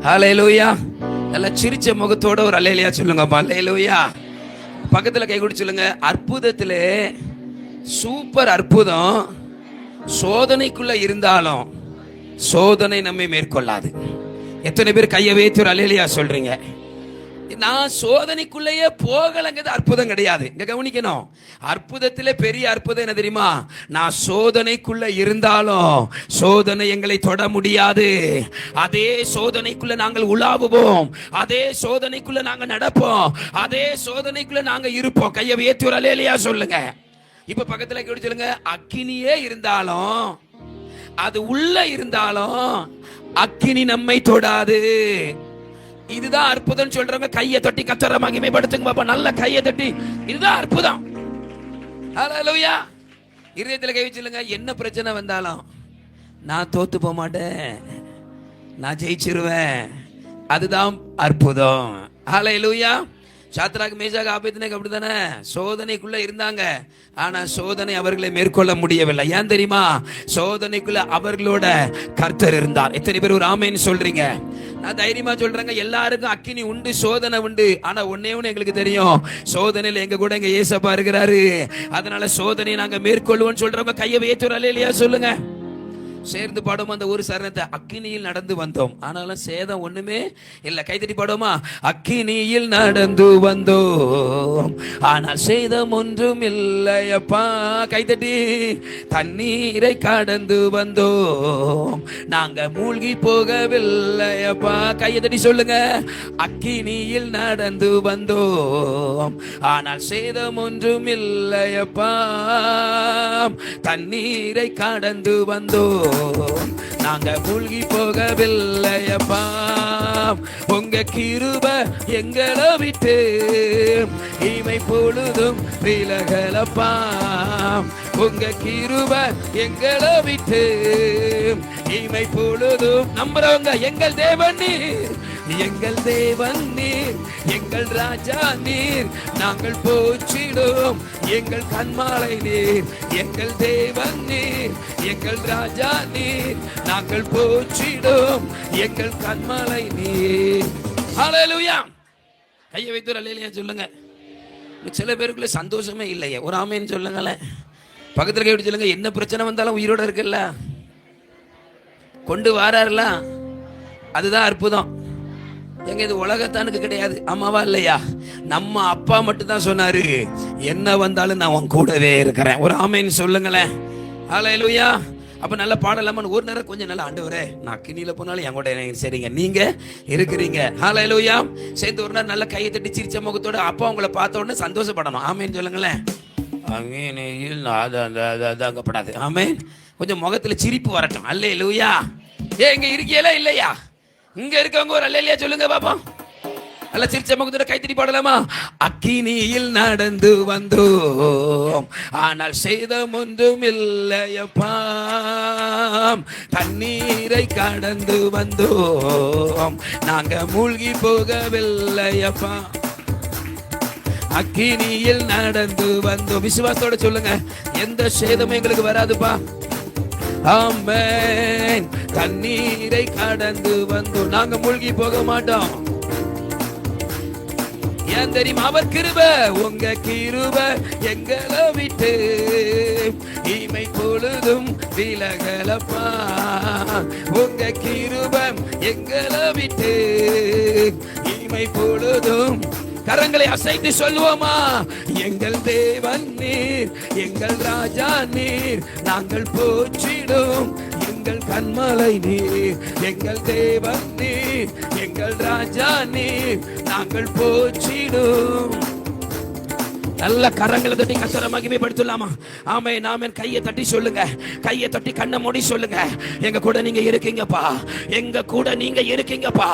ஹல்லேலூயா. எல்லாம் சிரிச்ச முகத்தோட ஒரு அல்லேலூயா சொல்லுங்கப்பா. ஹல்லேலூயா. பக்கத்துல கை கூடி சொல்லுங்க. அற்புதத்திலே சூப்பர் அற்புதம் சோதனைக்குள்ள இருந்தாலும் சோதனை நம்மை மேற்கொள்ளாது. எத்தனை பேர் கையை வைத்து ஒரு அல்லேலூயா சொல்றீங்க? நான் சோதனைக்குள்ளேயே போகலங்கிறது அற்புதம் கிடையாது. இங்க கவனிக்கணும். அற்புதத்திலே பெரிய அற்புதம் என்ன தெரியுமா? நான் சோதனைக்குள்ள இருந்தாலும் சோதனை எங்களை தொட முடியாது. அதே சோதனைக்குள்ள நாங்கள் உலாவுவோம், அதே சோதனைக்குள்ள நாங்க நடப்போம், அதே சோதனைக்குள்ள நாங்க இருப்போம். கையை உயர்த்தி ஒரு அல்லேலூயா சொல்லுங்க. இப்ப பக்கத்துல கேட்டு சொல்லுங்க. அக்கினியே இருந்தாலும், அது உள்ள இருந்தாலும் அக்கினி நம்மை தொடாது. இதுதான் அற்புதம் சொல்றவங்க கையை தட்டி கர்த்தரை மகிமைப்படுத்துங்க பாப்பா. நல்ல கையை தட்டி இதுதான் அற்புதம். ஹல்லேலூயா. இதயத்துல கை வச்சிருங்க. என்ன பிரச்சனை வந்தாலும் நான் தோத்து போக மாட்டேன், நான் ஜெயிச்சிருவேன். அதுதான் அற்புதம். ஹல்லேலூயா. சாத்ராக் மேஷாக் ஆபேத்நேகோ அப்படித்தானே சோதனைக்குள்ள இருந்தாங்க. ஆனா சோதனை அவர்களை மேற்கொள்ள முடியவில்லை. ஏன் தெரியுமா? சோதனைக்குள்ள அவர்களோட கர்த்தர் இருந்தார். எத்தனை பேர் ஒரு ஆமென் சொல்றீங்க? நான் தைரியமா சொல்றேங்க. எல்லாருக்கும் அக்கினி உண்டு, சோதனை உண்டு. ஆனா ஒன்னே ஒண்ணு எங்களுக்கு தெரியும், சோதனையில எங்க கூட எங்க ஏசப்பா இருக்கிறாரு. அதனால சோதனையை நாங்க மேற்கொள்வோம் சொல்றவங்க கையை வைத்து அல்லேலூயா சொல்லுங்க. சேர்ந்து பாடுமா அந்த ஒரு சரணத்தை. அக்கினியில் நடந்து வந்தோம், ஆனாலும் சேதம் ஒண்ணுமே இல்ல. கைத்தட்டி பாடுமா. அக்கினியில் நடந்து வந்தோம், ஆனால் சேதம் ஒன்றும் இல்லையப்பா. கைத்தட்டி. தண்ணீரை கடந்து வந்தோம், நாங்க மூழ்கி போகவில்லையப்பா. கையத்தட்டி சொல்லுங்க. அக்கினியில் நடந்து வந்தோம், ஆனால் சேதம் ஒன்றும் இல்லையப்பா. தண்ணீரை கடந்து வந்தோம், நாங்க மூழ்கி போகவில்லையப்பா. உங்க கிருபை எங்களை விட்டு இமை பொழுதும் விலகலப்பா. உங்க கிருபை எங்களை விட்டு இமை பொழுதும். நம்புறவங்க எங்கள் தேவன் நீர், எங்கள் தேவன் நீர், எங்கள் ராஜா நீர், நாங்கள் போற்றிடும் எங்கள் கண்மாலை நீர். எங்கள் தேவன் நீர், எங்கள் ராஜா நீர், நாங்கள் போற்றிடும் எங்கள் கண்மாலை நீர். ஹல்லேலூயா. கையை வைத்து அல்லேலூயா சொல்லுங்க. சில பேருக்குள்ள சந்தோஷமே இல்லையே, ஒரு ஆமென் சொல்லுங்களேன். பக்கத்துல கை சொல்லுங்க. என்ன பிரச்சனை வந்தாலும் உயிரோட இருக்குல்ல, கொண்டு வாராருல, அதுதான் அற்புதம். எங்க இது உலகத்தானுக்கு கிடையாது. ஆமாவா இல்லையா? நம்ம அப்பா மட்டும் தான் சொன்னாரு, என்ன வந்தாலும் நான் உன் கூடவே இருக்கிறேன். ஒரு ஆமென் சொல்லுங்களேன். ஹல்லேலூயா. அப்ப நல்ல பாடலாமா? ஒரு நேரம் கொஞ்சம் நல்லா, ஆண்டவரே நான் கிணியில போனாலும் என் கூட சரிங்க நீங்க இருக்கிறீங்க. ஹல்லேலூயா. சேர்ந்து ஒரு நேரம் நல்ல கையை தட்டி சிரிச்ச முகத்தோட அப்பா உங்களை பார்த்த உடனே சந்தோஷப்படணும். ஆமென் சொல்லுங்களேன். அங்கப்படாது. ஆமென். கொஞ்சம் முகத்துல சிரிப்பு வரட்டும். அல்லேலூயா. இங்க இருக்கீங்களா இல்லையா? இங்க இருக்கவங்க ஒரு அல்லேலூயா சொல்லுங்க பாப்போம். நல்ல சிரிச்ச முகத்தோட கைத்தட்டி பாடலாமா? அக்கினியில் நடந்து வந்தோம், ஆனால் சேதம் ஒன்றும் இல்லையப்பா. தண்ணீரை கடந்து வந்தோம், நாங்க மூழ்கி போகவில்லையப்பா. அக்கினியில் நடந்து வந்தோம். விசுவாசத்தோட சொல்லுங்க. எந்த சேதமும் எங்களுக்கு வராதுப்பா. ஆமென். தண்ணீரை கடந்து வந்தோம், நாங்க மூழ்கி போக மாட்டோம். ஏன் தெரியுமா? அவர் கிருபை. உங்க கிருபை எங்களை விட்டு இமை பொழுதும் விலகலப்பா. உங்க கிருபை எங்களை விட்டு இமை பொழுதும். கரங்களை அசைத்து சொல்லுவோமா? எங்கள் தேவன் நீர், எங்கள் ராஜா நீர், நாங்கள் போற்றிடும் எங்கள் கண்மலை நீர். எங்கள் தேவன் நீர், எங்கள் ராஜா நீர், நாங்கள் போற்றிடும். நல்ல கரங்களை தட்டி கர்த்தரை மகிமைப்படுத்தலாமா? ஆமென் ஆமென். கையை தட்டி சொல்லுங்க. கையை தட்டி கண்ணை மூடி சொல்லுங்க. எங்க கூட நீங்க இருக்கீங்கப்பா, எங்க கூட நீங்க இருக்கீங்கப்பா.